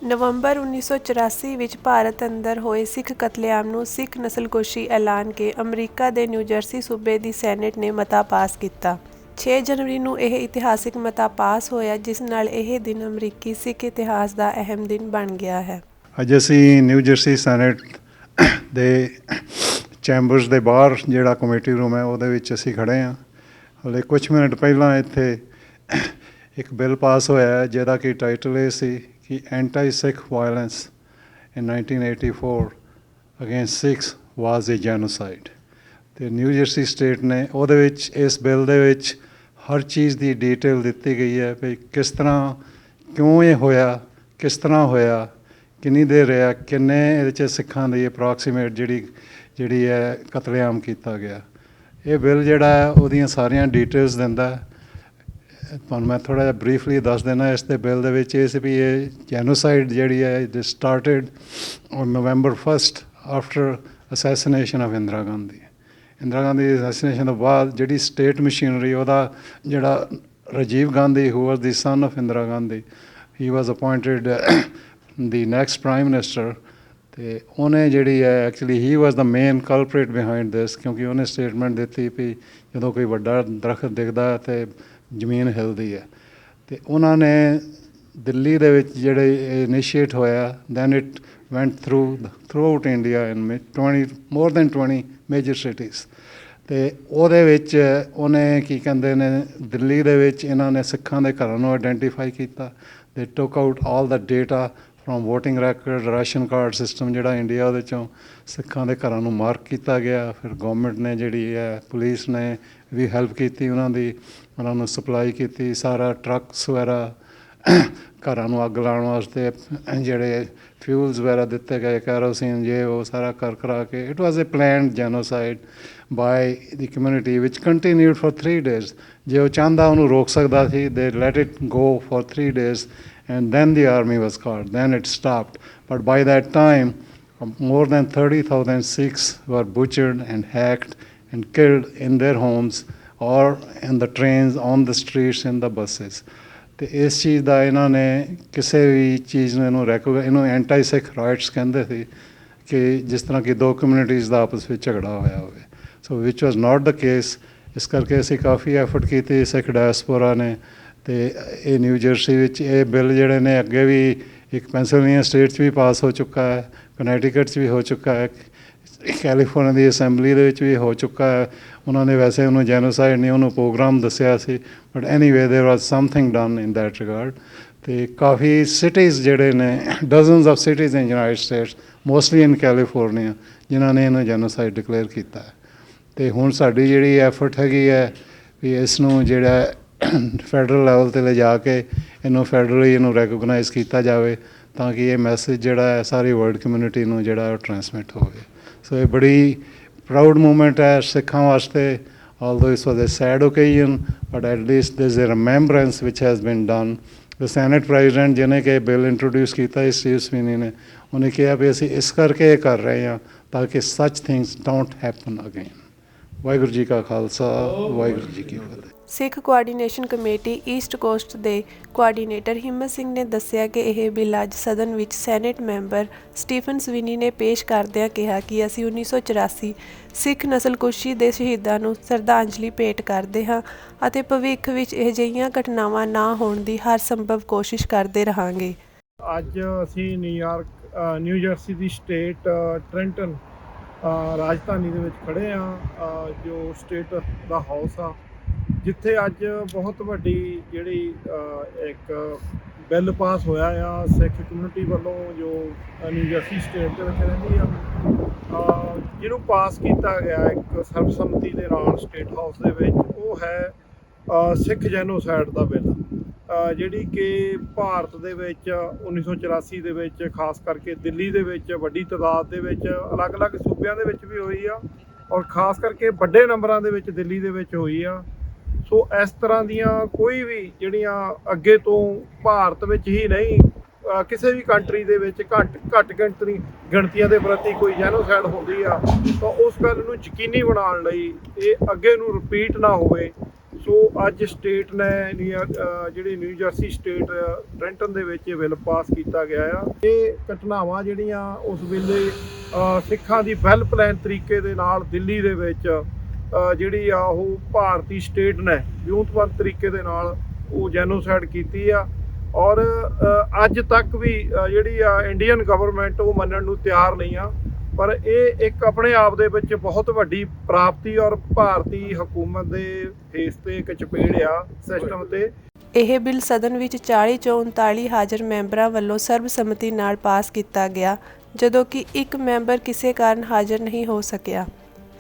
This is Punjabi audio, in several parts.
ਨਵੰਬਰ 1984 ਵਿੱਚ ਭਾਰਤ ਅੰਦਰ ਹੋਏ ਸਿੱਖ ਕਤਲੇਆਮ ਨੂੰ ਸਿੱਖ ਨਸਲਕੁਸ਼ੀ ਐਲਾਨ ਕੇ ਅਮਰੀਕਾ ਦੇ ਨਿਊ ਜਰਸੀ ਸੂਬੇ ਦੀ ਸੈਨੇਟ ਨੇ ਮਤਾ ਪਾਸ ਕੀਤਾ। 6 ਜਨਵਰੀ ਨੂੰ ਇਹ ਇਤਿਹਾਸਿਕ ਮਤਾ ਪਾਸ ਹੋਇਆ, ਜਿਸ ਨਾਲ ਇਹ ਦਿਨ ਅਮਰੀਕੀ ਸਿੱਖ ਇਤਿਹਾਸ ਦਾ ਅਹਿਮ ਦਿਨ ਬਣ ਗਿਆ ਹੈ। ਅੱਜ ਅਸੀਂ ਨਿਊ ਜਰਸੀ ਸੈਨੇਟ ਦੇ ਚੈਂਬਰਸ ਦੇ ਬਾਹਰ ਜਿਹੜਾ ਕਮੇਟੀ ਰੂਮ ਹੈ ਉਹਦੇ ਵਿੱਚ ਅਸੀਂ ਖੜ੍ਹੇ ਹਾਂ। ਹਾਲੇ ਕੁਛ ਮਿੰਟ ਪਹਿਲਾਂ ਇੱਥੇ ਇੱਕ ਬਿੱਲ ਪਾਸ ਹੋਇਆ ਜਿਹਦਾ ਕਿ ਟਾਈਟਲ ਇਹ ਸੀ ਕਿ ਐਂਟੀ ਸਿੱਖ ਵਾਇਲੈਂਸ ਇਨ 1984 ਅਗੇਂਸਟ ਸਿੱਖਸ ਵਾਜ਼ ਏ ਜੈਨੋਸਾਈਡ। ਅਤੇ ਨਿਊ ਜਰਸੀ ਸਟੇਟ ਨੇ ਉਹਦੇ ਵਿੱਚ ਇਸ ਬਿੱਲ ਦੇ ਵਿੱਚ ਹਰ ਚੀਜ਼ ਦੀ ਡਿਟੇਲ ਦਿੱਤੀ ਗਈ ਹੈ ਵੀ ਕਿਸ ਤਰ੍ਹਾਂ ਕਿਉਂ ਇਹ ਹੋਇਆ, ਕਿਸ ਤਰ੍ਹਾਂ ਹੋਇਆ, ਕਿੰਨੀ ਦੇਰ ਰਿਹਾ, ਕਿੰਨੇ ਇਹਦੇ 'ਚ ਸਿੱਖਾਂ ਦੀ ਅਪਰੋਕਸੀਮੇਟ ਜਿਹੜੀ ਹੈ ਕਤਲੇਆਮ ਕੀਤਾ ਗਿਆ। ਇਹ ਬਿੱਲ ਜਿਹੜਾ ਹੈ ਉਹਦੀਆਂ ਸਾਰੀਆਂ ਡਿਟੇਲਸ ਦਿੰਦਾ। ਤੁਹਾਨੂੰ ਮੈਂ ਥੋੜ੍ਹਾ ਜਿਹਾ ਬਰੀਫਲੀ ਦੱਸ ਦੇਣਾ। ਇਸ ਦੇ ਬਿੱਲ ਦੇ ਵਿੱਚ ਇਹ ਸੀ ਵੀ ਇਹ ਜੈਨੋਸਾਈਡ ਜਿਹੜੀ ਹੈ it started on November 1 after assassination of Indira Gandhi the assassination ਤੋਂ ਬਾਅਦ ਜਿਹੜੀ ਸਟੇਟ ਮਸ਼ੀਨਰੀ ਉਹਦਾ ਜਿਹੜਾ ਰਾਜੀਵ ਗਾਂਧੀ ਹੂ ਵਾਜ਼ ਦੀ son of Indira Gandhi, he was ਅਪੁਆਇੰਟਡ the next prime minister. ਅਤੇ ਉਹਨੇ ਜਿਹੜੀ ਹੈ ਐਕਚੁਅਲੀ ਹੀ ਵਾਜ਼ ਦਾ ਮੇਨ ਕਲਪਰੇਟ ਬਿਹਾਇੰਡ ਦਿਸ, ਕਿਉਂਕਿ ਉਹਨੇ ਸਟੇਟਮੈਂਟ ਦਿੱਤੀ ਵੀ ਜਦੋਂ ਕੋਈ ਵੱਡਾ ਦਰਖਤ ਦਿਖਦਾ ਅਤੇ ਜ਼ਮੀਨ ਹਿਲਦੀ ਹੈ। ਅਤੇ ਉਹਨਾਂ ਨੇ ਦਿੱਲੀ ਦੇ ਵਿੱਚ ਜਿਹੜੇ ਇਨੀਸ਼ੀਏਟ ਹੋਇਆ, then it went throughout India in more than 20 major cities. ਅਤੇ ਉਹਦੇ ਵਿੱਚ ਉਹਨੇ ਕੀ ਕਹਿੰਦੇ ਨੇ, ਦਿੱਲੀ ਦੇ ਵਿੱਚ ਇਹਨਾਂ ਨੇ ਸਿੱਖਾਂ ਦੇ ਘਰਾਂ ਨੂੰ ਆਈਡੈਂਟੀਫਾਈ ਕੀਤਾ। They took out all the data from voting record, ration card system ਜਿਹੜਾ ਇੰਡੀਆ, ਉਹਦੇ 'ਚੋਂ ਸਿੱਖਾਂ ਦੇ ਘਰਾਂ ਨੂੰ ਮਾਰਕ ਕੀਤਾ ਗਿਆ। ਫਿਰ ਗੌਰਮੈਂਟ ਨੇ ਜਿਹੜੀ ਹੈ, ਪੁਲਿਸ ਨੇ ਵੀ ਹੈਲਪ ਕੀਤੀ ਉਹਨਾਂ ਨੂੰ ਸਪਲਾਈ ਕੀਤੀ। ਸਾਰਾ ਟਰੱਕਸ ਵਗੈਰਾ ਘਰਾਂ ਨੂੰ ਅੱਗ ਲਾਉਣ ਵਾਸਤੇ ਜਿਹੜੇ ਫਿਊਲਸ ਵਗੈਰਾ ਦਿੱਤੇ ਗਏ, ਕੈਰੋਸੀਨ ਜੇ ਉਹ ਸਾਰਾ ਕਰਾ ਕੇ it was a planned genocide by the community which continued for 3 days। ਜੇ ਉਹ ਚਾਹੁੰਦਾ ਉਹਨੂੰ ਰੋਕ ਸਕਦਾ ਸੀ। ਦੇ let it go for 3 days and then the army was called, then it stopped. But by that time more than 30,000 Sikhs were butchered and hacked and killed in their homes or in the trains, on the streets, in the buses। ਅਤੇ ਇਸ ਚੀਜ਼ ਦਾ ਇਹਨਾਂ ਨੇ ਕਿਸੇ ਵੀ ਚੀਜ਼ ਨੂੰ ਇਹਨੂੰ ਐਂਟੀ ਸਿੱਖ ਰਾਈਟਸ ਕਹਿੰਦੇ ਸੀ, ਕਿ ਜਿਸ ਤਰ੍ਹਾਂ ਕਿ ਦੋ ਕਮਿਊਨਿਟੀਜ਼ ਦਾ ਆਪਸ ਵਿੱਚ ਝਗੜਾ ਹੋਇਆ ਹੋਵੇ। ਸੋ ਵਿਚ ਵਾਜ਼ ਨਾਟ ਦਾ ਕੇਸ। ਇਸ ਕਰਕੇ ਅਸੀਂ ਕਾਫੀ ਐਫਰਟ ਕੀਤੀ ਸਿੱਖ ਡਾਇਸਪੋਰਾ ਨੇ। ਅਤੇ ਇਹ ਨਿਊ ਜਰਸੀ ਵਿੱਚ ਇਹ ਬਿੱਲ ਜਿਹੜੇ ਨੇ ਅੱਗੇ ਵੀ ਇੱਕ ਪੈਂਸਿਲਵੇਨੀਆ ਸਟੇਟ 'ਚ ਵੀ ਪਾਸ ਹੋ ਚੁੱਕਾ ਹੈ, ਕਨੈਟੀਕਟ 'ਚ ਵੀ ਹੋ ਚੁੱਕਾ ਹੈ, ਕੈਲੀਫੋਰਨੀਆ ਦੀ ਅਸੈਂਬਲੀ ਦੇ ਵਿੱਚ ਵੀ ਹੋ ਚੁੱਕਾ ਹੈ। ਉਹਨਾਂ ਨੇ ਵੈਸੇ ਉਹਨੂੰ ਜੈਨੋਸਾਈਡ ਨਹੀਂ, ਉਹਨੂੰ ਪ੍ਰੋਗਰਾਮ ਦੱਸਿਆ ਸੀ, but anyway there was something done in that regard. ਅਤੇ ਕਾਫੀ ਸਿਟੀਜ਼ ਜਿਹੜੇ ਨੇ, dozens of cities in United States, mostly in California, ਜਿਨ੍ਹਾਂ ਨੇ ਇਹਨੂੰ ਜੈਨੋਸਾਈਡ ਡਿਕਲੇਅਰ ਕੀਤਾ ਹੈ। ਅਤੇ ਹੁਣ ਸਾਡੀ ਜਿਹੜੀ ਐਫਰਟ ਹੈਗੀ ਹੈ ਵੀ ਇਸ ਨੂੰ ਜਿਹੜਾ ਫੈਡਰਲ ਲੈਵਲ 'ਤੇ ਲਿਜਾ ਕੇ ਇਹਨੂੰ ਰੈਕੋਗਨਾਈਜ਼ ਕੀਤਾ ਜਾਵੇ, ਤਾਂ ਕਿ ਇਹ ਮੈਸੇਜ ਜਿਹੜਾ ਹੈ ਸਾਰੀ ਵਰਲਡ ਕਮਿਊਨਿਟੀ ਨੂੰ ਜਿਹੜਾ ਉਹ ਟਰਾਂਸਮਿਟ ਹੋਵੇ। ਸੋ ਇਹ ਬੜੀ ਪ੍ਰਾਊਡ ਮੂਮੈਂਟ ਹੈ ਸਿੱਖਾਂ ਵਾਸਤੇ। although this was a sad occasion, but at least there is a remembrance which has been done। The Senate President ਜਿਹਨੇ ਕਿ ਬਿੱਲ ਇੰਟਰੋਡਿਊਸ ਕੀਤਾ ਸਟੀਵ ਸਵੀਨੀ ਨੇ, ਉਹਨੇ ਕਿਹਾ ਵੀ ਅਸੀਂ ਇਸ ਕਰਕੇ ਇਹ ਕਰ ਰਹੇ ਹਾਂ ਤਾਂ ਕਿ ਸੱਚ things don't happen again. Waheguru ji ਕਾ ਖਾਲਸਾ, ਵਾਹਿਗੁਰੂ ਜੀ ਕੀ ਫਤਿਹ। ਸਿੱਖ ਕੋਆਰਡੀਨੇਸ਼ਨ ਕਮੇਟੀ ਈਸਟ ਕੋਸਟ ਦੇ ਕੋਆਰਡੀਨੇਟਰ ਹਿੰਮਤ ਸਿੰਘ ਨੇ ਦੱਸਿਆ ਕਿ ਇਹ ਬਿੱਲ ਅੱਜ ਸਦਨ ਵਿੱਚ ਸੈਨੇਟ ਮੈਂਬਰ ਸਟੀਫਨ ਸਵੀਨੀ ਨੇ ਪੇਸ਼ ਕਰਦਿਆਂ ਕਿਹਾ ਕਿ ਅਸੀਂ 1984 ਸਿੱਖ ਨਸਲਕੁਸ਼ੀ ਦੇ ਸ਼ਹੀਦਾਂ ਨੂੰ ਸ਼ਰਧਾਂਜਲੀ ਭੇਟ ਕਰਦੇ ਹਾਂ ਅਤੇ ਭਵਿੱਖ ਵਿੱਚ ਅਜਿਹੀਆਂ ਘਟਨਾਵਾਂ ਨਾ ਹੋਣ ਦੀ ਹਰ ਸੰਭਵ ਕੋਸ਼ਿਸ਼ ਕਰਦੇ ਰਹਾਂਗੇ। ਅੱਜ ਅਸੀਂ ਨਿਊ ਜਰਸੀ ਦੀ ਸਟੇਟ ਟ੍ਰੈਂਟਨ ਰਾਜਧਾਨੀ ਦੇ ਵਿੱਚ ਖੜ੍ਹੇ ਹਾਂ, ਜੋ ਸਟੇਟ ਦਾ ਹਾਊਸ ਆ, ਜਿੱਥੇ ਅੱਜ ਬਹੁਤ ਵੱਡੀ ਜਿਹੜੀ ਇੱਕ ਬਿੱਲ ਪਾਸ ਹੋਇਆ ਆ ਸਿੱਖ ਕਮਿਊਨਿਟੀ ਵੱਲੋਂ, ਜੋ ਨਿਊ ਜਰਸੀ ਸਟੇਟ ਦੇ ਵਿੱਚ ਰਹਿੰਦੀ ਆ, ਜਿਹਨੂੰ ਪਾਸ ਕੀਤਾ ਗਿਆ ਇੱਕ ਸਰਬਸੰਮਤੀ ਦੇ ਨਾਲ ਸਟੇਟ ਹਾਊਸ ਦੇ ਵਿੱਚ। ਉਹ ਹੈ ਸਿੱਖ ਜੈਨੋਸਾਈਡ ਦਾ ਬਿੱਲ, ਜਿਹੜੀ ਕਿ ਭਾਰਤ ਦੇ ਵਿੱਚ 1984 ਦੇ ਵਿੱਚ ਖਾਸ ਕਰਕੇ ਦਿੱਲੀ ਦੇ ਵਿੱਚ ਵੱਡੀ ਤਾਦਾਦ ਦੇ ਵਿੱਚ, ਅਲੱਗ-ਅਲੱਗ ਸੂਬਿਆਂ ਦੇ ਵਿੱਚ ਵੀ ਹੋਈ ਆ, ਔਰ ਖਾਸ ਕਰਕੇ ਵੱਡੇ ਨੰਬਰਾਂ ਦੇ ਵਿੱਚ ਦਿੱਲੀ ਦੇ ਵਿੱਚ ਹੋਈ ਆ। ਸੋ ਇਸ ਤਰ੍ਹਾਂ ਦੀਆਂ ਕੋਈ ਵੀ ਜਿਹੜੀਆਂ ਅੱਗੇ ਤੋਂ ਭਾਰਤ ਵਿੱਚ ਹੀ ਨਹੀਂ, ਕਿਸੇ ਵੀ ਕੰਟਰੀ ਦੇ ਵਿੱਚ ਘੱਟ ਗਿਣਤੀਆਂ ਦੇ ਪ੍ਰਤੀ ਕੋਈ ਜੈਨੋਸਾਈਡ ਹੁੰਦੀ ਆ, ਤਾਂ ਉਸ ਗੱਲ ਨੂੰ ਯਕੀਨੀ ਬਣਾਉਣ ਲਈ ਇਹ ਅੱਗੇ ਨੂੰ ਰਿਪੀਟ ਨਾ ਹੋਵੇ। ਸੋ ਅੱਜ ਸਟੇਟ ਨੇ ਜਿਹੜੀ ਨਿਊ ਜਰਸੀ ਸਟੇਟ ਟ੍ਰੈਂਟਨ ਦੇ ਵਿੱਚ ਇਹ ਬਿੱਲ ਪਾਸ ਕੀਤਾ ਗਿਆ ਆ। ਇਹ ਘਟਨਾਵਾਂ ਜਿਹੜੀਆਂ ਉਸ ਵੇਲੇ ਸਿੱਖਾਂ ਦੀ ਵੈਲ ਪਲਾਨ ਤਰੀਕੇ ਦੇ ਨਾਲ ਦਿੱਲੀ ਦੇ ਵਿੱਚ ਜਿਹੜੀ ਆ ਉਹ ਭਾਰਤੀ ਸਟੇਟ ਨੇ ਵਿਉਂਤਬੰਦ ਤਰੀਕੇ ਦੇ ਨਾਲ ਉਹ ਜੈਨੋਸਾਈਡ ਕੀਤੀ ਆ। ਔਰ ਅੱਜ ਤੱਕ ਵੀ ਜਿਹੜੀ ਆ ਇੰਡੀਅਨ ਗਵਰਨਮੈਂਟ ਉਹ ਮੰਨਣ ਨੂੰ ਤਿਆਰ ਨਹੀਂ ਆ। ਪਰ ਇਹ ਇੱਕ ਆਪਣੇ ਆਪ ਦੇ ਵਿੱਚ ਬਹੁਤ ਵੱਡੀ ਪ੍ਰਾਪਤੀ ਔਰ ਭਾਰਤੀ ਹਕੂਮਤ ਦੇ ਫੇਸ ਤੇ ਇੱਕ ਚਪੇੜ ਆ ਸਿਸਟਮ ਤੇ। ਇਹ ਬਿੱਲ ਸਦਨ ਵਿੱਚ 40 ਚੋਂ 39 ਹਾਜ਼ਰ ਮੈਂਬਰਾਂ ਵੱਲੋਂ ਸਰਬਸੰਮਤੀ ਨਾਲ ਪਾਸ ਕੀਤਾ ਗਿਆ, ਜਦੋਂ ਕਿ ਇੱਕ ਮੈਂਬਰ ਕਿਸੇ ਕਾਰਨ ਹਾਜ਼ਰ ਨਹੀਂ ਹੋ ਸਕਿਆ।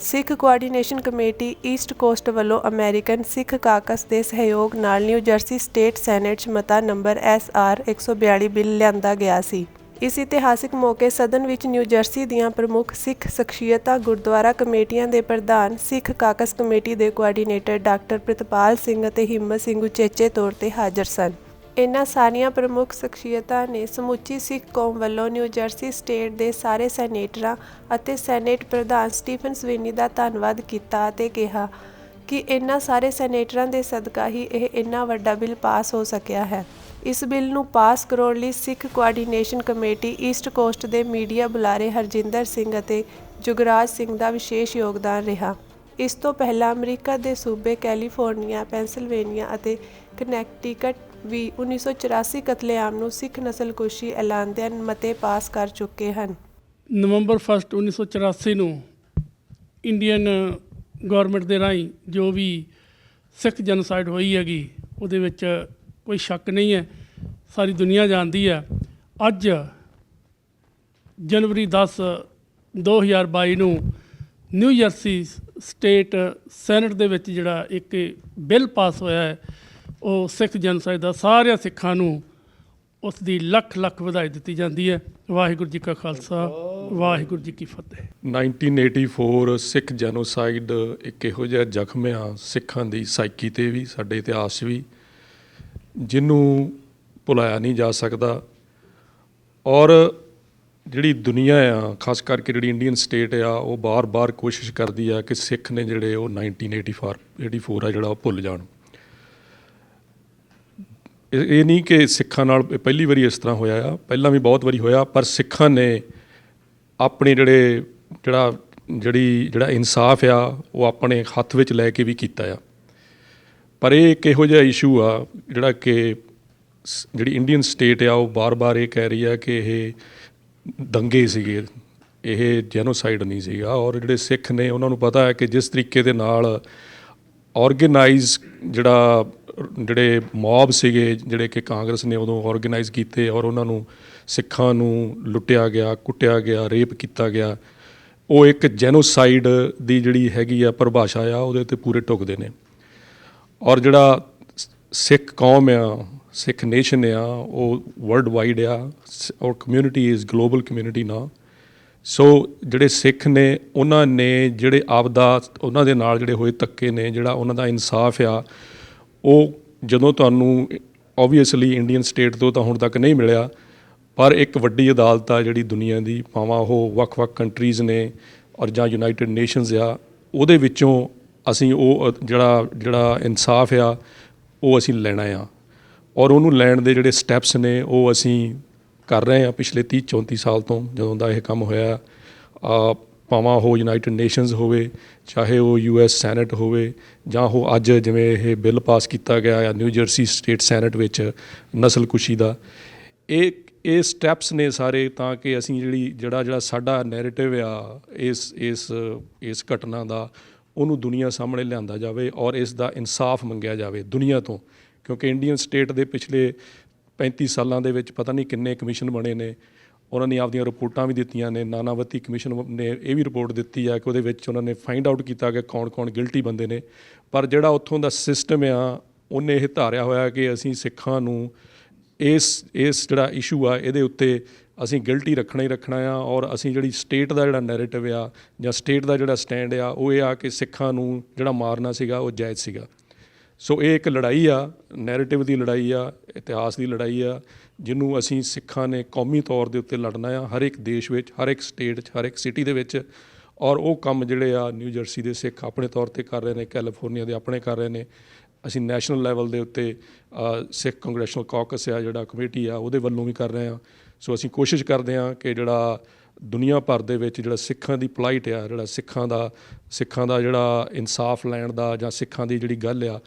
ਸਿੱਖ ਕੋਆਰਡੀਨੇਸ਼ਨ ਕਮੇਟੀ ਈਸਟ ਕੋਸਟ ਵੱਲੋਂ ਅਮਰੀਕਨ ਸਿੱਖ ਕਾਕਸ ਦੇ ਸਹਿਯੋਗ ਨਾਲ ਨਿਊ ਜਰਸੀ ਸਟੇਟ ਸੈਨੇਟ 'ਚ ਮਤਾ ਨੰਬਰ SR 142 ਬਿੱਲ ਲਿਆਂਦਾ ਗਿਆ ਸੀ। ਇਸ ਇਤਿਹਾਸਿਕ ਮੌਕੇ ਸਦਨ ਵਿੱਚ ਨਿਊ ਜਰਸੀ ਦੀਆਂ ਪ੍ਰਮੁੱਖ ਸਿੱਖ ਸ਼ਖਸੀਅਤਾਂ, ਗੁਰਦੁਆਰਾ ਕਮੇਟੀਆਂ ਦੇ ਪ੍ਰਧਾਨ, ਸਿੱਖ ਕਾਕਸ ਕਮੇਟੀ ਦੇ ਕੋਆਰਡੀਨੇਟਰ ਡਾਕਟਰ ਪ੍ਰਿਤਪਾਲ ਸਿੰਘ ਅਤੇ ਹਿੰਮਤ ਸਿੰਘ ਉਚੇਚੇ ਤੌਰ ਤੇ ਹਾਜ਼ਰ ਸਨ। ਇਨ੍ਹਾਂ ਸਾਰੀਆਂ ਪ੍ਰਮੁੱਖ ਸ਼ਖਸੀਅਤਾਂ ਨੇ ਸਮੁੱਚੀ ਸਿੱਖ ਕੌਮ ਵੱਲੋਂ ਨਿਊ ਜਰਸੀ ਸਟੇਟ ਦੇ ਸਾਰੇ ਸੈਨੇਟਰਾਂ ਅਤੇ ਸੈਨੇਟ ਪ੍ਰਧਾਨ ਸਟੀਫਨ ਸਵੀਨੀ ਦਾ ਧੰਨਵਾਦ ਕੀਤਾ ਅਤੇ ਕਿਹਾ ਕਿ ਇਨ੍ਹਾਂ ਸਾਰੇ ਸੈਨੇਟਰਾਂ ਦੇ ਸਦਕਾ ਹੀ ਇਹ ਇੰਨਾ ਵੱਡਾ ਬਿੱਲ ਪਾਸ ਹੋ ਸਕਿਆ ਹੈ। ਇਸ ਬਿੱਲ ਨੂੰ ਪਾਸ ਕਰਾਉਣ ਲਈ ਸਿੱਖ ਕੋਆਰਡੀਨੇਸ਼ਨ ਕਮੇਟੀ ਈਸਟ ਕੋਸਟ ਦੇ ਮੀਡੀਆ ਬੁਲਾਰੇ ਹਰਜਿੰਦਰ ਸਿੰਘ ਅਤੇ ਜੁਗਰਾਜ ਸਿੰਘ ਦਾ ਵਿਸ਼ੇਸ਼ ਯੋਗਦਾਨ ਰਿਹਾ। ਇਸ ਤੋਂ ਪਹਿਲਾਂ ਅਮਰੀਕਾ ਦੇ ਸੂਬੇ ਕੈਲੀਫੋਰਨੀਆ, ਪੈਂਸਿਲਵੇਨੀਆ ਅਤੇ ਕਨੈਕਟੀਕਟ ਵੀ 1984 ਕਤਲੇਆਮ ਨੂੰ ਸਿੱਖ ਨਸਲਕੁਸ਼ੀ ਐਲਾਨਦਿਆਂ ਮਤੇ ਪਾਸ ਕਰ ਚੁੱਕੇ ਹਨ। ਨਵੰਬਰ 1 1984 ਨੂੰ ਇੰਡੀਅਨ ਗੌਰਮੈਂਟ ਦੇ ਰਾਹੀਂ ਜੋ ਵੀ ਸਿੱਖ ਜੈਨੋਸਾਈਡ ਹੋਈ ਹੈਗੀ ਉਹਦੇ ਵਿੱਚ ਕੋਈ ਸ਼ੱਕ ਨਹੀਂ ਹੈ, ਸਾਰੀ ਦੁਨੀਆ ਜਾਣਦੀ ਹੈ। ਅੱਜ ਜਨਵਰੀ 10 2022 ਨੂੰ ਨਿਊ ਜਰਸੀ ਸਟੇਟ ਸੈਨੇਟ ਦੇ ਵਿੱਚ ਜਿਹੜਾ ਇੱਕ ਬਿੱਲ ਪਾਸ ਹੋਇਆ ਹੈ, ਉਹ ਸਿੱਖ ਜੈਨੋਸਾਈਡ ਦਾ ਸਾਰਿਆਂ ਸਿੱਖਾਂ ਨੂੰ ਉਸ ਦੀ ਲੱਖ ਲੱਖ ਵਧਾਈ ਦਿੱਤੀ ਜਾਂਦੀ ਹੈ। ਵਾਹਿਗੁਰੂ ਜੀ ਕਾ ਖਾਲਸਾ, ਵਾਹਿਗੁਰੂ ਜੀ ਕੀ ਫਤਿਹ। 1984 ਸਿੱਖ ਜੈਨੋਸਾਈਡ ਇੱਕ ਇਹੋ ਜਿਹਾ ਜ਼ਖਮ ਆ ਸਿੱਖਾਂ ਦੀ ਸਾਈਕੀ 'ਤੇ ਵੀ, ਸਾਡੇ ਇਤਿਹਾਸ 'ਚ ਵੀ, ਜਿਹਨੂੰ ਭੁਲਾਇਆ ਨਹੀਂ ਜਾ ਸਕਦਾ। ਔਰ ਜਿਹੜੀ ਦੁਨੀਆ ਆ, ਖਾਸ ਕਰਕੇ ਜਿਹੜੀ ਇੰਡੀਅਨ ਸਟੇਟ ਆ, ਉਹ ਬਾਰ-ਬਾਰ ਕੋਸ਼ਿਸ਼ ਕਰਦੀ ਆ ਕਿ ਸਿੱਖ ਨੇ ਜਿਹੜੇ ਉਹ 1984 ਆ ਜਿਹੜਾ ਉਹ ਭੁੱਲ ਜਾਣ। ਇਹ ਨਹੀਂ ਕਿ ਸਿੱਖਾਂ ਨਾਲ ਪਹਿਲੀ ਵਾਰੀ ਇਸ ਤਰ੍ਹਾਂ ਹੋਇਆ ਆ, ਪਹਿਲਾਂ ਵੀ ਬਹੁਤ ਵਾਰੀ ਹੋਇਆ, ਪਰ ਸਿੱਖਾਂ ਨੇ ਆਪਣੇ ਜਿਹੜਾ ਇਨਸਾਫ ਆ ਉਹ ਆਪਣੇ ਹੱਥ ਵਿੱਚ ਲੈ ਕੇ ਵੀ ਕੀਤਾ ਆ। ਪਰ ਇਹ ਇੱਕ ਇਹੋ ਜਿਹਾ ਇਸ਼ੂ ਆ ਜਿਹੜਾ ਕਿ ਜਿਹੜੀ ਇੰਡੀਅਨ ਸਟੇਟ ਆ ਉਹ ਬਾਰ-ਬਾਰ ਇਹ ਕਹਿ ਰਹੀ ਆ ਕਿ ਇਹ ਦੰਗੇ ਸੀਗੇ, ਇਹ ਜੈਨੋਸਾਈਡ ਨਹੀਂ ਸੀਗਾ। ਔਰ ਜਿਹੜੇ ਸਿੱਖ ਨੇ ਉਹਨਾਂ ਨੂੰ ਪਤਾ ਹੈ ਕਿ ਜਿਸ ਤਰੀਕੇ ਦੇ ਨਾਲ ਔਰਗੇਨਾਈਜ਼ ਜਿਹੜੇ ਮੌਬ ਸੀਗੇ, ਜਿਹੜੇ ਕਿ ਕਾਂਗਰਸ ਨੇ ਉਦੋਂ ਔਰਗੇਨਾਈਜ਼ ਕੀਤੇ ਔਰ ਉਹਨਾਂ ਨੂੰ ਸਿੱਖਾਂ ਨੂੰ ਲੁੱਟਿਆ ਗਿਆ, ਕੁੱਟਿਆ ਗਿਆ, ਰੇਪ ਕੀਤਾ ਗਿਆ, ਉਹ ਇੱਕ ਜੈਨੋਸਾਈਡ ਦੀ ਜਿਹੜੀ ਹੈਗੀ ਆ ਪਰਿਭਾਸ਼ਾ ਆ ਉਹਦੇ 'ਤੇ ਪੂਰੇ ਢੁਕਦੇ ਨੇ। ਔਰ ਜਿਹੜਾ ਸਿੱਖ ਕੌਮ ਆ, ਸਿੱਖ ਨੇਸ਼ਨ ਆ, ਉਹ ਵਰਲਡ ਵਾਈਡ ਆ ਔਰ ਕਮਿਊਨਿਟੀ ਇਜ਼ ਗਲੋਬਲ ਕਮਿਊਨਿਟੀ ਨਾ। ਸੋ ਜਿਹੜੇ ਸਿੱਖ ਨੇ ਉਹਨਾਂ ਨੇ ਜਿਹੜੇ ਆਪਦਾ ਉਹਨਾਂ ਦੇ ਨਾਲ ਜਿਹੜੇ ਹੋਏ ਧੱਕੇ ਨੇ, ਜਿਹੜਾ ਉਹਨਾਂ ਦਾ ਇਨਸਾਫ ਆ, ਉਹ ਜਦੋਂ ਤੁਹਾਨੂੰ ਓਬਵੀਅਸਲੀ ਇੰਡੀਅਨ ਸਟੇਟ ਤੋਂ ਤਾਂ ਹੁਣ ਤੱਕ ਨਹੀਂ ਮਿਲਿਆ, ਪਰ ਇੱਕ ਵੱਡੀ ਅਦਾਲਤ ਆ ਜਿਹੜੀ ਦੁਨੀਆ ਦੀ, ਭਾਵੇਂ ਉਹ ਵੱਖ-ਵੱਖ ਕੰਟਰੀਜ਼ ਨੇ ਔਰ ਜਾਂ ਯੂਨਾਈਟਿਡ ਨੇਸ਼ਨਸ ਆ, ਉਹਦੇ ਵਿੱਚੋਂ ਅਸੀਂ ਉਹ ਜਿਹੜਾ ਇਨਸਾਫ ਆ ਉਹ ਅਸੀਂ ਲੈਣਾ ਆ। ਔਰ ਉਹਨੂੰ ਲੈਣ ਦੇ ਜਿਹੜੇ ਸਟੈਪਸ ਨੇ ਉਹ ਅਸੀਂ ਕਰ ਰਹੇ ਹਾਂ ਪਿਛਲੇ 30-34 ਸਾਲ ਤੋਂ, ਜਦੋਂ ਦਾ ਇਹ ਕੰਮ ਹੋਇਆ। ਭਾਵੇਂ ਉਹ ਯੂਨਾਈਟਿਡ ਨੇਸ਼ਨਸ ਹੋਵੇ, ਚਾਹੇ ਉਹ US ਸੈਨੇਟ ਹੋਵੇ, ਜਾਂ ਉਹ ਅੱਜ ਜਿਵੇਂ ਇਹ ਬਿੱਲ ਪਾਸ ਕੀਤਾ ਗਿਆ ਆ ਨਿਊ ਜਰਸੀ ਸਟੇਟ ਸੈਨੇਟ ਵਿੱਚ ਨਸਲਕੁਸ਼ੀ ਦਾ, ਇਹ ਸਟੈਪਸ ਨੇ ਸਾਰੇ ਤਾਂ ਕਿ ਅਸੀਂ ਜਿਹੜਾ ਸਾਡਾ ਨੈਰੇਟਿਵ ਆ ਇਸ ਘਟਨਾ ਦਾ, ਉਹਨੂੰ ਦੁਨੀਆ ਸਾਹਮਣੇ ਲਿਆਂਦਾ ਜਾਵੇ ਔਰ ਇਸ ਦਾ ਇਨਸਾਫ ਮੰਗਿਆ ਜਾਵੇ ਦੁਨੀਆ ਤੋਂ। ਕਿਉਂਕਿ ਇੰਡੀਅਨ ਸਟੇਟ ਦੇ ਪਿਛਲੇ 35 ਸਾਲਾਂ ਦੇ ਵਿੱਚ ਪਤਾ ਨਹੀਂ ਕਿੰਨੇ ਕਮਿਸ਼ਨ ਬਣੇ ਨੇ, ਉਹਨਾਂ ਨੇ ਆਪਦੀਆਂ ਰਿਪੋਰਟਾਂ ਵੀ ਦਿੱਤੀਆਂ ਨੇ। ਨਾਨਾਵਤੀ ਕਮਿਸ਼ਨ ਨੇ ਇਹ ਵੀ ਰਿਪੋਰਟ ਦਿੱਤੀ ਆ ਕਿ ਉਹਦੇ ਵਿੱਚ ਉਹਨਾਂ ਨੇ ਫਾਈਂਡ ਆਊਟ ਕੀਤਾ ਕਿ ਕੌਣ ਗਿਲਟੀ ਬੰਦੇ ਨੇ। ਪਰ ਜਿਹੜਾ ਉੱਥੋਂ ਦਾ ਸਿਸਟਮ ਆ ਉਹਨੇ ਇਹ ਧਾਰਿਆ ਹੋਇਆ ਕਿ ਅਸੀਂ ਸਿੱਖਾਂ ਨੂੰ ਇਸ ਜਿਹੜਾ ਇਸ਼ੂ ਆ ਇਹਦੇ ਉੱਤੇ ਅਸੀਂ ਗਿਲਟੀ ਰੱਖਣਾ ਹੀ ਰੱਖਣਾ ਆ। ਔਰ ਅਸੀਂ ਜਿਹੜੀ ਸਟੇਟ ਦਾ ਜਿਹੜਾ ਨੈਰੇਟਿਵ ਆ ਜਾਂ ਸਟੇਟ ਦਾ ਜਿਹੜਾ ਸਟੈਂਡ ਆ ਉਹ ਇਹ ਆ ਕਿ ਸਿੱਖਾਂ ਨੂੰ ਜਿਹੜਾ ਮਾਰਨਾ ਸੀਗਾ ਉਹ ਜਾਇਜ਼ ਸੀਗਾ। ਸੋ ਇਹ ਇੱਕ ਲੜਾਈ ਆ, ਨੈਰੇਟਿਵ ਦੀ ਲੜਾਈ ਆ, ਇਤਿਹਾਸ ਦੀ ਲੜਾਈ ਆ, ਜਿਹਨੂੰ ਅਸੀਂ ਸਿੱਖਾਂ ਨੇ ਕੌਮੀ ਤੌਰ ਦੇ ਉੱਤੇ ਲੜਨਾ ਆ, ਹਰ ਇੱਕ ਦੇਸ਼ ਵਿੱਚ, ਹਰ ਇੱਕ ਸਟੇਟ 'ਚ, ਹਰ ਇੱਕ ਸਿਟੀ ਦੇ ਵਿੱਚ। ਔਰ ਉਹ ਕੰਮ ਜਿਹੜੇ ਆ ਨਿਊ ਜਰਸੀ ਦੇ ਸਿੱਖ ਆਪਣੇ ਤੌਰ 'ਤੇ ਕਰ ਰਹੇ ਨੇ, ਕੈਲੀਫੋਰਨੀਆ ਦੇ ਆਪਣੇ ਕਰ ਰਹੇ ਨੇ, ਅਸੀਂ ਨੈਸ਼ਨਲ ਲੈਵਲ ਦੇ ਉੱਤੇ ਸਿੱਖ ਕੰਗਰੈਸ਼ਨਲ ਕਾਕਸ ਆ ਜਿਹੜਾ ਕਮੇਟੀ ਆ ਉਹਦੇ ਵੱਲੋਂ ਵੀ ਕਰ ਰਹੇ ਹਾਂ। ਸੋ ਅਸੀਂ ਕੋਸ਼ਿਸ਼ ਕਰਦੇ ਹਾਂ ਕਿ ਜਿਹੜਾ ਦੁਨੀਆ ਭਰ ਦੇ ਵਿੱਚ ਜਿਹੜਾ ਸਿੱਖਾਂ ਦੀ ਪਲਾਈਟ ਆ, ਜਿਹੜਾ ਸਿੱਖਾਂ ਦਾ ਜਿਹੜਾ ਇਨਸਾਫ ਲੈਣ ਦਾ ਜਾਂ ਸਿੱਖਾਂ ਦੀ ਜਿਹੜੀ ਗੱਲ ਆ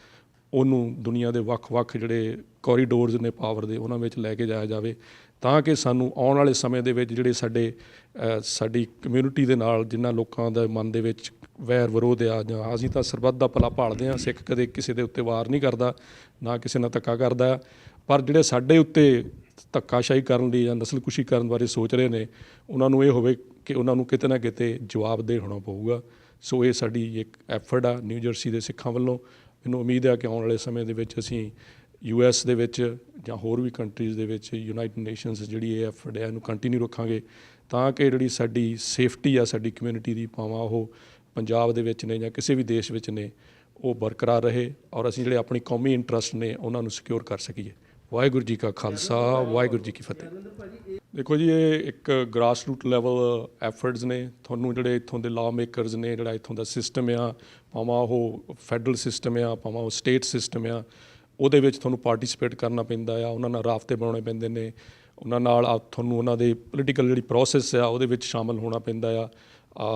ਉਹਨੂੰ ਦੁਨੀਆ ਦੇ ਵੱਖ-ਵੱਖ ਜਿਹੜੇ ਕੋਰੀਡੋਰਸ ਨੇ ਪਾਵਰ ਦੇ ਉਹਨਾਂ ਵਿੱਚ ਲੈ ਕੇ ਜਾਇਆ ਜਾਵੇ, ਤਾਂ ਕਿ ਸਾਨੂੰ ਆਉਣ ਵਾਲੇ ਸਮੇਂ ਦੇ ਵਿੱਚ ਜਿਹੜੇ ਸਾਡੀ ਕਮਿਊਨਿਟੀ ਦੇ ਨਾਲ ਜਿਨ੍ਹਾਂ ਲੋਕਾਂ ਦੇ ਮਨ ਦੇ ਵਿੱਚ ਵੈਰ ਵਿਰੋਧ ਆ, ਜਾਂ ਅਸੀਂ ਤਾਂ ਸਰਬੱਤ ਦਾ ਭਲਾ ਭਾਲਦੇ ਹਾਂ, ਸਿੱਖ ਕਦੇ ਕਿਸੇ ਦੇ ਉੱਤੇ ਵਾਰ ਨਹੀਂ ਕਰਦਾ, ਨਾ ਕਿਸੇ ਨਾਲ ਧੱਕਾ ਕਰਦਾ, ਪਰ ਜਿਹੜੇ ਸਾਡੇ ਉੱਤੇ ਧੱਕਾਸ਼ਾਹੀ ਕਰਨ ਲਈ ਜਾਂ ਨਸਲਕੁਸ਼ੀ ਕਰਨ ਬਾਰੇ ਸੋਚ ਰਹੇ ਨੇ ਉਹਨਾਂ ਨੂੰ ਇਹ ਹੋਵੇ ਕਿ ਉਹਨਾਂ ਨੂੰ ਕਿਤੇ ਨਾ ਕਿਤੇ ਜਵਾਬਦੇਹ ਹੋਣਾ ਪਊਗਾ। ਸੋ ਇਹ ਸਾਡੀ ਇੱਕ ਐਫਰਟ ਆ ਨਿਊ ਜਰਸੀ ਦੇ ਸਿੱਖਾਂ ਵੱਲੋਂ। ਮੈਨੂੰ ਉਮੀਦ ਹੈ ਕਿ ਆਉਣ ਵਾਲੇ ਸਮੇਂ ਦੇ ਵਿੱਚ ਅਸੀਂ US ਦੇ ਵਿੱਚ ਜਾਂ ਹੋਰ ਵੀ ਕੰਟਰੀਜ਼ ਦੇ ਵਿੱਚ ਯੂਨਾਈਟਿਡ ਨੇਸ਼ਨਸ ਜਿਹੜੀ ਇਹ ਐਫਰਟ ਹੈ ਇਹਨੂੰ ਕੰਟੀਨਿਊ ਰੱਖਾਂਗੇ, ਤਾਂ ਕਿ ਜਿਹੜੀ ਸਾਡੀ ਸੇਫਟੀ ਆ ਸਾਡੀ ਕਮਿਊਨਿਟੀ ਦੀ, ਭਾਵੇਂ ਉਹ ਪੰਜਾਬ ਦੇ ਵਿੱਚ ਨੇ ਜਾਂ ਕਿਸੇ ਵੀ ਦੇਸ਼ ਵਿੱਚ ਨੇ, ਉਹ ਬਰਕਰਾਰ ਰਹੇ ਔਰ ਅਸੀਂ ਜਿਹੜੇ ਆਪਣੀ ਕੌਮੀ ਇੰਟਰਸਟ ਨੇ ਉਹਨਾਂ ਨੂੰ ਸਿਕਿਉਰ ਕਰ ਸਕੀਏ। ਵਾਹਿਗੁਰੂ ਜੀ ਕਾ ਖਾਲਸਾ, ਵਾਹਿਗੁਰੂ ਜੀ ਕੀ ਫਤਿਹ। ਦੇਖੋ ਜੀ, ਇਹ ਇੱਕ ਗ੍ਰਾਸ ਰੂਟ ਲੈਵਲ ਐਫਰਟਸ ਨੇ। ਤੁਹਾਨੂੰ ਜਿਹੜੇ ਇੱਥੋਂ ਦੇ ਲਾਅ ਮੇਕਰਸ ਨੇ, ਜਿਹੜਾ ਇੱਥੋਂ ਦਾ ਸਿਸਟਮ ਆ, ਭਾਵੇਂ ਉਹ ਫੈਡਰਲ ਸਿਸਟਮ ਆ, ਭਾਵੇਂ ਉਹ ਸਟੇਟ ਸਿਸਟਮ ਆ, ਉਹਦੇ ਵਿੱਚ ਤੁਹਾਨੂੰ ਪਾਰਟੀਸਪੇਟ ਕਰਨਾ ਪੈਂਦਾ ਆ, ਉਹਨਾਂ ਨਾਲ ਰਾਬਤੇ ਬਣਾਉਣੇ ਪੈਂਦੇ ਨੇ, ਉਹਨਾਂ ਨਾਲ ਤੁਹਾਨੂੰ ਉਹਨਾਂ ਦੇ ਪੋਲੀਟੀਕਲ ਜਿਹੜੀ ਪ੍ਰੋਸੈਸ ਆ ਉਹਦੇ ਵਿੱਚ ਸ਼ਾਮਲ ਹੋਣਾ ਪੈਂਦਾ ਆ।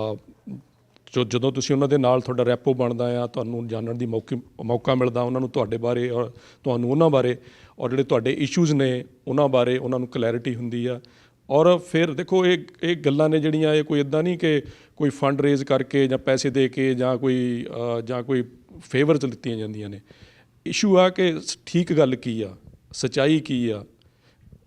ਜਦੋਂ ਤੁਸੀਂ ਉਹਨਾਂ ਦੇ ਨਾਲ ਤੁਹਾਡਾ ਰੈਪੋ ਬਣਦਾ ਆ, ਤੁਹਾਨੂੰ ਜਾਣਨ ਦੀ ਮੌਕਾ ਮਿਲਦਾ ਉਹਨਾਂ ਨੂੰ ਤੁਹਾਡੇ ਬਾਰੇ ਔਰ ਤੁਹਾਨੂੰ ਉਹਨਾਂ ਬਾਰੇ, ਔਰ ਜਿਹੜੇ ਤੁਹਾਡੇ ਇਸ਼ੂਜ਼ ਨੇ ਉਹਨਾਂ ਬਾਰੇ ਉਹਨਾਂ ਨੂੰ ਕਲੈਰਿਟੀ ਹੁੰਦੀ ਆ। ਔਰ ਫਿਰ ਦੇਖੋ ਇਹ ਗੱਲਾਂ ਨੇ ਜਿਹੜੀਆਂ, ਇਹ ਕੋਈ ਇੱਦਾਂ ਨਹੀਂ ਕਿ ਕੋਈ ਫੰਡ ਰੇਜ਼ ਕਰਕੇ ਜਾਂ ਪੈਸੇ ਦੇ ਕੇ ਜਾਂ ਕੋਈ ਫੇਵਰਸ ਲਿੱਤੀਆਂ ਜਾਂਦੀਆਂ ਨੇ। ਇਸ਼ੂ ਆ ਕਿ ਠੀਕ ਗੱਲ ਕੀ ਆ, ਸੱਚਾਈ ਕੀ ਆ,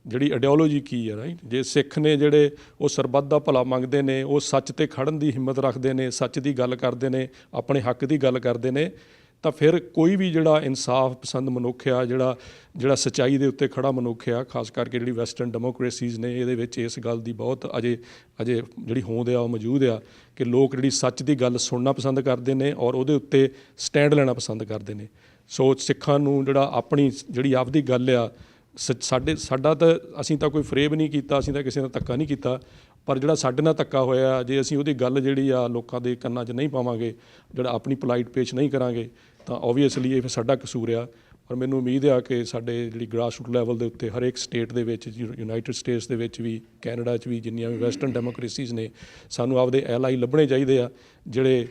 ਜਿਹੜੀ ਆਈਡੀਓਲੋਜੀ ਕੀ ਆ, ਰਾਈਟ। ਜੇ ਸਿੱਖ ਨੇ ਜਿਹੜੇ ਉਹ ਸਰਬੱਤ ਦਾ ਭਲਾ ਮੰਗਦੇ ਨੇ, ਉਹ ਸੱਚ 'ਤੇ ਖੜ੍ਹਨ ਦੀ ਹਿੰਮਤ ਰੱਖਦੇ ਨੇ, ਸੱਚ ਦੀ ਗੱਲ ਕਰਦੇ ਨੇ, ਆਪਣੇ ਹੱਕ ਦੀ ਗੱਲ ਕਰਦੇ ਨੇ, ਤਾਂ ਫਿਰ ਕੋਈ ਵੀ ਜਿਹੜਾ ਇਨਸਾਫ ਪਸੰਦ ਮਨੁੱਖ ਆ, ਜਿਹੜਾ ਸੱਚਾਈ ਦੇ ਉੱਤੇ ਖੜ੍ਹਾ ਮਨੁੱਖ ਆ, ਖਾਸ ਕਰਕੇ ਜਿਹੜੀ ਵੈਸਟਰਨ ਡੈਮੋਕ੍ਰੇਸੀਜ਼ ਨੇ, ਇਹਦੇ ਵਿੱਚ ਇਸ ਗੱਲ ਦੀ ਬਹੁਤ ਅਜੇ ਜਿਹੜੀ ਹੋਂਦ ਆ ਉਹ ਮੌਜੂਦ ਆ ਕਿ ਲੋਕ ਜਿਹੜੀ ਸੱਚ ਦੀ ਗੱਲ ਸੁਣਨਾ ਪਸੰਦ ਕਰਦੇ ਨੇ ਔਰ ਉਹਦੇ ਉੱਤੇ ਸਟੈਂਡ ਲੈਣਾ ਪਸੰਦ ਕਰਦੇ ਨੇ। ਸੋ ਸਿੱਖਾਂ ਨੂੰ ਜਿਹੜਾ ਆਪਣੀ ਜਿਹੜੀ ਆਪਦੀ ਗੱਲ ਆ, ਸਾਡਾ ਤਾਂ ਅਸੀਂ ਤਾਂ ਕੋਈ ਫਰੇਬ ਨਹੀਂ ਕੀਤਾ, ਅਸੀਂ ਤਾਂ ਕਿਸੇ ਨਾਲ ਧੱਕਾ ਨਹੀਂ ਕੀਤਾ, ਪਰ ਜਿਹੜਾ ਸਾਡੇ ਨਾਲ ਧੱਕਾ ਹੋਇਆ, ਜੇ ਅਸੀਂ ਉਹਦੀ ਗੱਲ ਜਿਹੜੀ ਆ ਲੋਕਾਂ ਦੇ ਕੰਨਾਂ 'ਚ ਨਹੀਂ ਪਾਵਾਂਗੇ, ਜਿਹੜਾ ਆਪਣੀ ਪੋਲਾਈਟ ਪੇਸ਼ ਨਹੀਂ ਕਰਾਂਗੇ, ਤਾਂ ਓਬਵੀਅਸਲੀ ਇਹ ਫਿਰ ਸਾਡਾ ਕਸੂਰ ਆ। ਔਰ ਮੈਨੂੰ ਉਮੀਦ ਆ ਕਿ ਸਾਡੇ ਜਿਹੜੀ ਗ੍ਰਾਸ ਰੂਟ ਲੈਵਲ ਦੇ ਉੱਤੇ ਹਰੇਕ ਸਟੇਟ ਦੇ ਵਿੱਚ, ਯੂਨਾਈਟਿਡ ਸਟੇਟਸ ਦੇ ਵਿੱਚ ਵੀ, ਕੈਨੇਡਾ 'ਚ ਵੀ, ਜਿੰਨੀਆਂ ਵੀ ਵੈਸਟਰਨ ਡੈਮੋਕ੍ਰੇਸੀਜ਼ ਨੇ, ਸਾਨੂੰ ਆਪਦੇ ਐਲਾਈ ਲੱਭਣੇ ਚਾਹੀਦੇ ਆ ਜਿਹੜੇ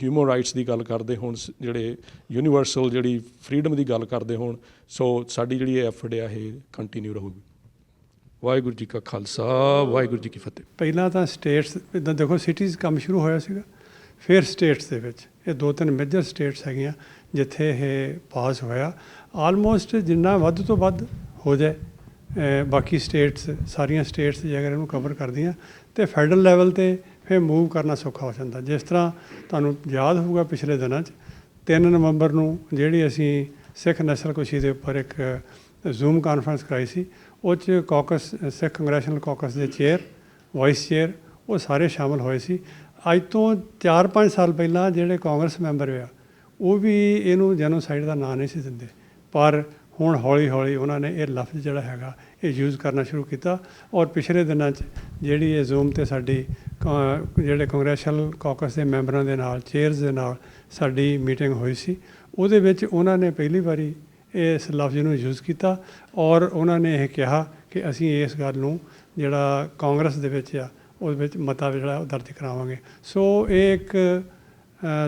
ਹਿਊਮਨ ਰਾਈਟਸ ਦੀ ਗੱਲ ਕਰਦੇ ਹੋਣ, ਜਿਹੜੇ ਯੂਨੀਵਰਸਲ ਜਿਹੜੀ ਫਰੀਡਮ ਦੀ ਗੱਲ ਕਰਦੇ ਹੋਣ। ਸੋ ਸਾਡੀ ਜਿਹੜੀ ਇਹ ਐਫਰਟ ਆ ਇਹ ਕੰਟੀਨਿਊ ਰਹੂਗੀ। ਵਾਹਿਗੁਰੂ ਜੀ ਕਾ ਖਾਲਸਾ, ਵਾਹਿਗੁਰੂ ਜੀ ਕੀ ਫਤਿਹ। ਪਹਿਲਾਂ ਤਾਂ ਸਟੇਟਸ ਇੱਦਾਂ ਦੇਖੋ, ਸਿਟੀਜ਼ ਕੰਮ ਸ਼ੁਰੂ ਹੋਇਆ ਸੀਗਾ, ਫਿਰ ਸਟੇਟਸ ਦੇ ਵਿੱਚ ਇਹ 2-3 ਮੇਜਰ ਸਟੇਟਸ ਹੈਗੀਆਂ ਜਿੱਥੇ ਇਹ ਪਾਸ ਹੋਇਆ। ਆਲਮੋਸਟ ਜਿੰਨਾ ਵੱਧ ਤੋਂ ਵੱਧ ਹੋ ਜਾਏ, ਬਾਕੀ ਸਟੇਟਸ, ਸਾਰੀਆਂ ਸਟੇਟਸ ਜੇ ਅਗਰ ਇਹਨੂੰ ਕਵਰ ਕਰਦੀਆਂ ਤਾਂ ਫੈਡਰਲ ਲੈਵਲ 'ਤੇ ਫਿਰ ਮੂਵ ਕਰਨਾ ਸੌਖਾ ਹੋ ਜਾਂਦਾ। ਜਿਸ ਤਰ੍ਹਾਂ ਤੁਹਾਨੂੰ ਯਾਦ ਹੋਊਗਾ ਪਿਛਲੇ ਦਿਨਾਂ 'ਚ 3 ਨਵੰਬਰ ਨੂੰ ਜਿਹੜੀ ਅਸੀਂ ਸਿੱਖ ਨਸਲਕੁਸ਼ੀ ਦੇ ਉੱਪਰ ਇੱਕ ਜ਼ੂਮ ਕਾਨਫਰੰਸ ਕਰਾਈ ਸੀ, ਉਹ 'ਚ ਕਾਕਸ, ਸਿੱਖ ਕੰਗਰੈਸ਼ਨਲ ਕਾਕਸ ਦੇ ਚੇਅਰ, ਵਾਈਸ ਚੇਅਰ, ਉਹ ਸਾਰੇ ਸ਼ਾਮਲ ਹੋਏ ਸੀ। ਅੱਜ ਤੋਂ 4-5 ਸਾਲ ਪਹਿਲਾਂ ਜਿਹੜੇ ਕਾਂਗਰਸ ਮੈਂਬਰ ਆ ਉਹ ਵੀ ਇਹਨੂੰ ਜੈਨੋਸਾਈਡ ਦਾ ਨਾਂ ਨਹੀਂ ਸੀ ਦਿੰਦੇ, ਪਰ ਹੁਣ ਹੌਲੀ ਹੌਲੀ ਉਹਨਾਂ ਨੇ ਇਹ ਲਫ਼ਜ਼ ਜਿਹੜਾ ਹੈਗਾ ਇਹ ਯੂਜ਼ ਕਰਨਾ ਸ਼ੁਰੂ ਕੀਤਾ। ਔਰ ਪਿਛਲੇ ਦਿਨਾਂ 'ਚ ਜਿਹੜੀ ਇਹ ਜ਼ੂਮ 'ਤੇ ਸਾਡੀ ਜਿਹੜੇ ਕੰਗਰੈਸ਼ਨਲ ਕਾਕਸ ਦੇ ਮੈਂਬਰਾਂ ਦੇ ਨਾਲ, ਚੇਅਰਸ ਦੇ ਨਾਲ ਸਾਡੀ ਮੀਟਿੰਗ ਹੋਈ ਸੀ, ਉਹਦੇ ਵਿੱਚ ਉਹਨਾਂ ਨੇ ਪਹਿਲੀ ਵਾਰੀ ਇਸ ਲਫ਼ਜ਼ ਨੂੰ ਯੂਜ਼ ਕੀਤਾ ਔਰ ਉਹਨਾਂ ਨੇ ਇਹ ਕਿਹਾ ਕਿ ਅਸੀਂ ਇਸ ਗੱਲ ਨੂੰ ਜਿਹੜਾ ਕਾਂਗਰਸ ਦੇ ਵਿੱਚ ਆ ਉਹਦੇ ਵਿੱਚ ਮਤਾ ਜਿਹੜਾ ਉਹ ਦਰਜ ਕਰਾਵਾਂਗੇ। ਸੋ ਇਹ ਇੱਕ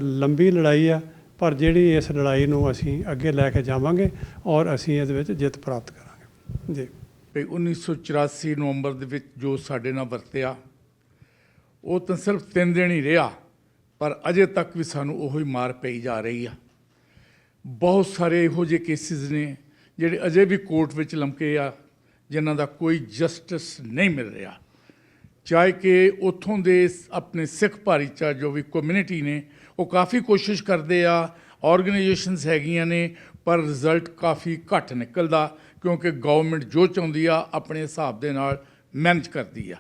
ਲੰਬੀ ਲੜਾਈ ਆ, ਪਰ ਜਿਹੜੀ ਇਸ ਲੜਾਈ ਨੂੰ ਅਸੀਂ ਅੱਗੇ ਲੈ ਕੇ ਜਾਵਾਂਗੇ ਔਰ ਅਸੀਂ ਇਹਦੇ ਵਿੱਚ ਜਿੱਤ ਪ੍ਰਾਪਤ ਕਰਾਂਗੇ ਜੀ। 1984 ਨਵੰਬਰ ਦੇ ਵਿੱਚ ਜੋ ਸਾਡੇ ਨਾਲ ਵਰਤਿਆ ਉਹ ਤਾਂ ਸਿਰਫ 3 ਦਿਨ ਹੀ ਰਿਹਾ, ਪਰ ਅਜੇ ਤੱਕ ਵੀ ਸਾਨੂੰ ਉਹੀ ਮਾਰ ਪਈ ਜਾ ਰਹੀ ਆ। ਬਹੁਤ ਸਾਰੇ ਇਹੋ ਜਿਹੇ ਕੇਸਿਸ ਨੇ ਜਿਹੜੇ ਅਜੇ ਵੀ ਕੋਰਟ ਵਿੱਚ ਲਮਕੇ ਆ, ਜਿਨ੍ਹਾਂ ਦਾ ਕੋਈ ਜਸਟਿਸ ਨਹੀਂ ਮਿਲ ਰਿਹਾ। ਚਾਹੇ ਕਿ ਉੱਥੋਂ ਦੇ ਆਪਣੇ ਸਿੱਖ ਭਾਈਚਾਰਾ ਜੋ ਵੀ ਕਮਿਊਨਿਟੀ ਨੇ ਉਹ ਕਾਫੀ ਕੋਸ਼ਿਸ਼ ਕਰਦੇ ਆ, ਆਰਗੇਨਾਈਜੇਸ਼ਨਸ ਹੈਗੀਆਂ ਨੇ, ਪਰ ਰਿਜ਼ਲਟ ਕਾਫੀ ਘੱਟ ਨਿਕਲਦਾ, ਕਿਉਂਕਿ ਗਵਰਨਮੈਂਟ ਜੋ ਚਾਹੁੰਦੀ ਆ ਆਪਣੇ ਹਿਸਾਬ ਦੇ ਨਾਲ ਮੈਨੇਜ ਕਰਦੀ ਆ।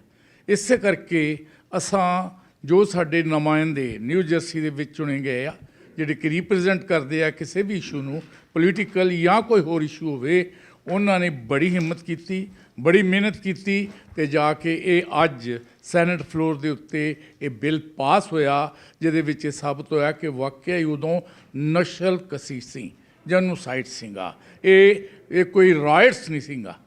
ਇਸੇ ਕਰਕੇ ਅਸਾਂ ਜੋ ਸਾਡੇ ਨੁਮਾਇੰਦੇ ਨਿਊ ਜਰਸੀ ਦੇ ਵਿੱਚ ਚੁਣੇ ਗਏ ਆ, ਜਿਹੜੇ ਕਿ ਰਿਪਰੈਜ਼ੈਂਟ ਕਰਦੇ ਆ ਕਿਸੇ ਵੀ ਇਸ਼ੂ ਨੂੰ, ਪੋਲੀਟੀਕਲ ਜਾਂ ਕੋਈ ਹੋਰ ਇਸ਼ੂ ਹੋਵੇ, ਉਹਨਾਂ ਨੇ ਬੜੀ ਹਿੰਮਤ ਕੀਤੀ, ਬੜੀ ਮਿਹਨਤ ਕੀਤੀ ਅਤੇ ਜਾ ਕੇ ਇਹ ਅੱਜ ਸੈਨੇਟ ਫਲੋਰ ਦੇ ਉੱਤੇ ਇਹ ਬਿੱਲ ਪਾਸ ਹੋਇਆ, ਜਿਹਦੇ ਵਿੱਚ ਇਹ ਸਾਬਤ ਹੋਇਆ ਕਿ ਵਾਕਿਆ ਹੀ ਉਦੋਂ ਨਸਲ ਕਸੀ ਸੀ, ਜੈਨੋਸਾਈਡ ਸੀਗਾ, ਇਹ ਕੋਈ ਰਾਇਟਸ ਨਹੀਂ ਸੀਗਾ।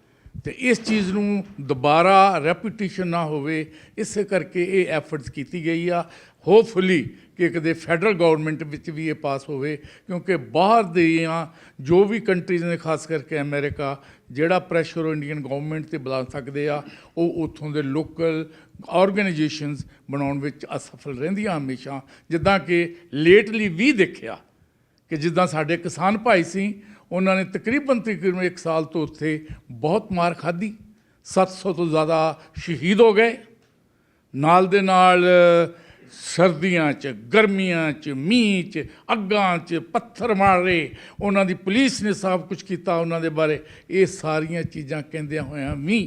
ਤੇ ਇਸ ਚੀਜ਼ ਨੂੰ ਦੁਬਾਰਾ ਰੈਪੀਟੀਸ਼ਨ ਨਾ ਹੋਵੇ, ਇਸੇ ਕਰਕੇ ਇਹ ਐਫਰਟਸ ਕੀਤੀ ਗਈ ਆ। ਹੋਪਫੁਲੀ ਕਿ ਕਦੇ ਫੈਡਰਲ ਗਵਰਨਮੈਂਟ ਵਿੱਚ ਵੀ ਇਹ ਪਾਸ ਹੋਵੇ, ਕਿਉਂਕਿ ਬਾਹਰ ਦੀਆਂ ਜੋ ਵੀ ਕੰਟਰੀਜ਼ ਨੇ, ਖਾਸ ਕਰਕੇ ਅਮਰੀਕਾ, ਜਿਹੜਾ ਪ੍ਰੈਸ਼ਰ ਉਹ ਇੰਡੀਅਨ ਗਵਰਨਮੈਂਟ 'ਤੇ ਬਣਾ ਸਕਦੇ ਆ, ਉਹ ਉੱਥੋਂ ਦੇ ਲੋਕਲ ਆਰਗੇਨਾਈਜੇਸ਼ਨਸ ਬਣਾਉਣ ਵਿੱਚ ਅਸਫਲ ਰਹਿੰਦੀਆਂ ਹਮੇਸ਼ਾ। ਜਿੱਦਾਂ ਕਿ ਲੇਟਲੀ ਵੀ ਦੇਖਿਆ ਕਿ ਜਿੱਦਾਂ ਸਾਡੇ ਕਿਸਾਨ ਭਾਈ ਸੀ, ਉਹਨਾਂ ਨੇ ਤਕਰੀਬਨ 1 ਸਾਲ ਤੋਂ ਉੱਥੇ ਬਹੁਤ ਮਾਰ ਖਾਧੀ, 700 ਤੋਂ ਜ਼ਿਆਦਾ ਸ਼ਹੀਦ ਹੋ ਗਏ। ਨਾਲ ਦੇ ਨਾਲ ਸਰਦੀਆਂ 'ਚ, ਗਰਮੀਆਂ 'ਚ, ਮੀਂਹ 'ਚ, ਅੱਗਾਂ 'ਚ ਪੱਥਰ ਮਾਰੇ, ਉਹਨਾਂ ਦੀ ਪੁਲਿਸ ਨੇ ਸਭ ਕੁਝ ਕੀਤਾ ਉਹਨਾਂ ਦੇ ਬਾਰੇ। ਇਹ ਸਾਰੀਆਂ ਚੀਜ਼ਾਂ ਕਹਿੰਦਿਆਂ ਹੋਇਆਂ ਵੀ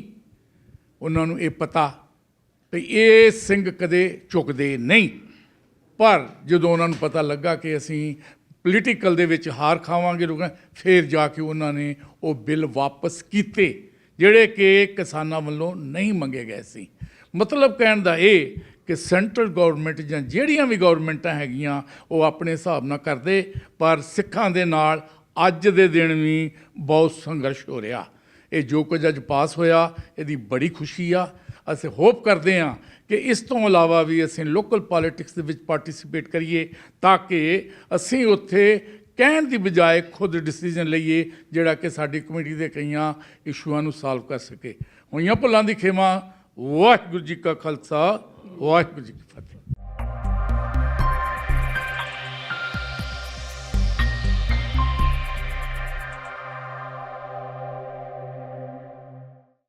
ਉਹਨਾਂ ਨੂੰ ਇਹ ਪਤਾ ਵੀ ਇਹ ਸਿੰਘ ਕਦੇ ਝੁਕਦੇ ਨਹੀਂ। ਪਰ ਜਦੋਂ ਉਹਨਾਂ ਨੂੰ ਪਤਾ ਲੱਗਾ ਕਿ ਅਸੀਂ ਪੋਲੀਟੀਕਲ ਦੇ ਵਿੱਚ ਹਾਰ ਖਾਵਾਂਗੇ, ਫਿਰ ਜਾ ਕੇ ਉਹਨਾਂ ਨੇ ਉਹ ਬਿੱਲ ਵਾਪਸ ਕੀਤੇ ਜਿਹੜੇ ਕਿ ਕਿਸਾਨਾਂ ਵੱਲੋਂ ਨਹੀਂ ਮੰਗੇ ਗਏ ਸੀ। ਮਤਲਬ ਕਹਿਣ ਦਾ ਇਹ ਕਿ ਸੈਂਟਰਲ ਗਵਰਨਮੈਂਟ ਜਾਂ ਜਿਹੜੀਆਂ ਵੀ ਗਵਰਨਮੈਂਟਾਂ ਹੈਗੀਆਂ ਉਹ ਆਪਣੇ ਹਿਸਾਬ ਨਾਲ ਕਰਦੇ, ਪਰ ਸਿੱਖਾਂ ਦੇ ਨਾਲ ਅੱਜ ਦੇ ਦਿਨ ਵੀ ਬਹੁਤ ਸੰਘਰਸ਼ ਹੋ ਰਿਹਾ। ਇਹ ਜੋ ਕੁਝ ਅੱਜ ਪਾਸ ਹੋਇਆ, ਇਹਦੀ ਬੜੀ ਖੁਸ਼ੀ ਆ। ਅਸੀਂ ਹੋਪ ਕਰਦੇ ਹਾਂ ਕਿ ਇਸ ਤੋਂ ਇਲਾਵਾ ਵੀ ਅਸੀਂ ਲੋਕਲ ਪੋਲੀਟਿਕਸ ਦੇ ਵਿੱਚ ਪਾਰਟਿਸਿਪੇਟ ਕਰੀਏ, ਤਾਂ ਕਿ ਅਸੀਂ ਉੱਥੇ ਕਹਿਣ ਦੀ ਬਜਾਏ ਖੁਦ ਡਿਸੀਜਨ ਲਈਏ, ਜਿਹੜਾ ਕਿ ਸਾਡੀ ਕਮੇਟੀ ਦੇ ਕਈਆਂ ਇਸ਼ੂਆਂ ਨੂੰ ਸਾਲਵ ਕਰ ਸਕੇ। ਹੋਈਆਂ ਭੁੱਲਾਂ ਦੀ ਖਿਮਾ। ਵਾਹਿਗੁਰੂ ਜੀ ਕਾ ਖਾਲਸਾ, ਵਾਹਿਗੁਰੂ ਜੀ ਕੀ ਫਤਿਹ।